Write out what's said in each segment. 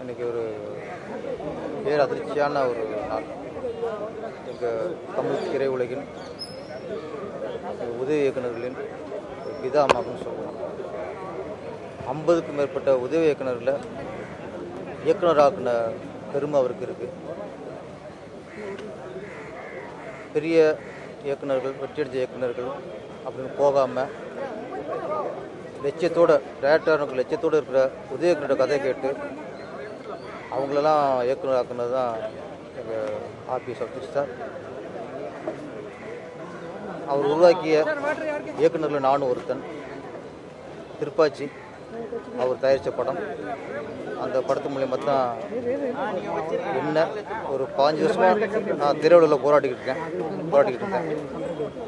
இன்றைக்கி ஒரு பேர் அதிர்ச்சியான ஒரு நாள். எங்கள் தமிழ் திரையுலகின் உதவி இயக்குநர்களின் பிதாமகன்னு சொல்லலாம். 50க்கும் மேற்பட்ட உதவி இயக்குநர்களை இயக்குநராக்குன பெருமை அவருக்கு இருக்குது. பெரிய இயக்குநர்கள், வெற்றியடைஞ்ச இயக்குநர்கள் அப்படின்னு போகாமல் லட்சியத்தோடு, டேரக்டருக்கு லட்சியத்தோடு இருக்கிற உதவி இயக்குநரோட கதையை கேட்டு அவங்களெல்லாம் இயக்குனர் ஆக்குனது தான் எங்கள் ஆர்பி சௌத்ரி சார். அவர் உருவாக்கிய இயக்குநர்கள் நானும் ஒருத்தன். திருப்பாச்சி அவர் தயாரித்த படம். அந்த படத்து மூலியமாக தான் என்ன ஒரு 5 வருஷமாக நான் திரையுலகில் போராடிக்கிட்டு இருந்தேன்.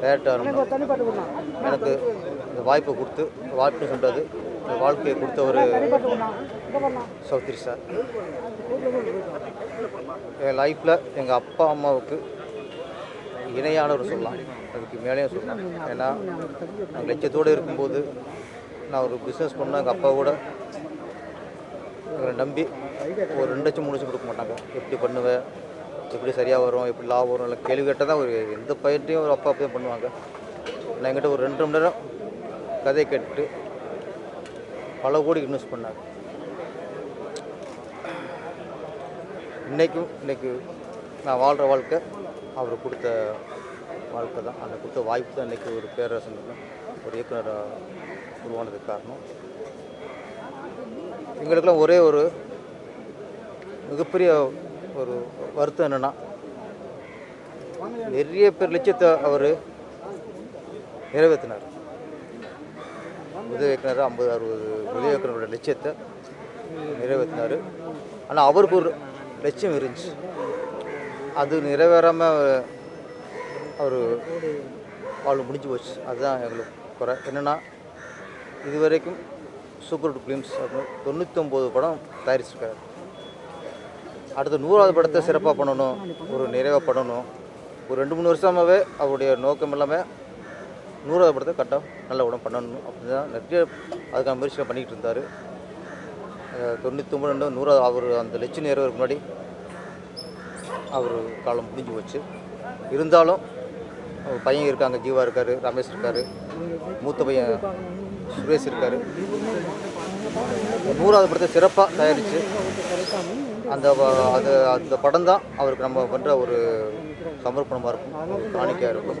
டேரக்டர் எனக்கு இந்த வாய்ப்பை கொடுத்து, வாய்ப்புன்னு சொல்கிறது இந்த வாழ்க்கையை கொடுத்தவர் சௌத்ரி சார். என் லைஃப்பில் எங்கள் அப்பா அம்மாவுக்கு இணையானவர் சொல்லலாம், அதுக்கு மேலேயும் சொல்லலாம். ஏன்னா நான் லட்சியத்தோடு இருக்கும்போது நான் ஒரு பிஸ்னஸ் பண்ணால் எங்கள் அப்பாவோட எங்களை நம்பி ஒரு 2 லட்சம் 3 லட்சம் கொடுக்க மாட்டாங்க. எப்படி பண்ணுவேன், எப்படி சரியாக வரும், எப்படி லாபம் வரும், இல்லை கேள்வி கேட்டால் தான் ஒரு எந்த பயிர்ட்டையும் ஒரு அப்பா அப்போ பண்ணுவாங்க. நான் என்கிட்ட ஒரு 2 மணி நேரம் கதையை கேட்டுட்டு பல கோடி இன்வெஸ்ட் பண்ணார். இன்றைக்கு நான் வாழ்கிற வாழ்க்கை அவர் கொடுத்த வாழ்க்கை தான். அந்த கொடுத்த வாய்ப்பு தான் இன்றைக்கி ஒரு பேரரசன், ஒரு இயக்குனராக உருவானதுக்கு காரணம். எங்களுக்கெல்லாம் ஒரே ஒரு மிகப்பெரிய ஒரு வருத்தம் என்னென்னா, நிறைய பேர் லட்சியத்தை அவர் நிறைவேற்றினார். உதவி இயக்குனர் 50-60 உதவி இயக்குனரோட லட்சியத்தை நிறைவேற்றினார். ஆனால் அவருக்கு ஒரு லட்சியம் இருந்துச்சு, அது நிறைவேறாமல் அவர் வாழ்வு முடிஞ்சு போச்சு. அதுதான் எங்களுக்கு குறை. என்னென்னா, இது வரைக்கும் சூப்பர் ஹிட் ஃபிலிம்ஸ் அப்படின்னு 99 படம் தயாரிச்சிருக்காரு. அடுத்த 100வது படத்தை சிறப்பாக பண்ணணும், ஒரு நிறைவாக பண்ணணும். ஒரு 2-3 வருஷமாகவே அவருடைய நோக்கம் எல்லாமே 100வது படத்தை கரெக்டாக நல்ல உடம்பு பண்ணணும் அப்படின்னு தான் நிறைய அதுக்கான முயற்சிகள் பண்ணிக்கிட்டு இருந்தார். 99 100வது அவர் அந்த லட்சியம் நிறைவேறதுக்கு முன்னாடி அவர் காலம் முடிஞ்சு போச்சு. இருந்தாலும் பையன் இருக்காங்க, ஜீவா இருக்கார், ரமேஷ் இருக்கார், மூத்த பையன் சுரேஷ் இருக்கார். 100வது படத்தை சிறப்பாக தயாரித்து அந்த படம் தான் அவருக்கு நம்ம பண்ணுற ஒரு சமர்ப்பணமாக இருக்கும், காணிக்கையாக இருக்கும்.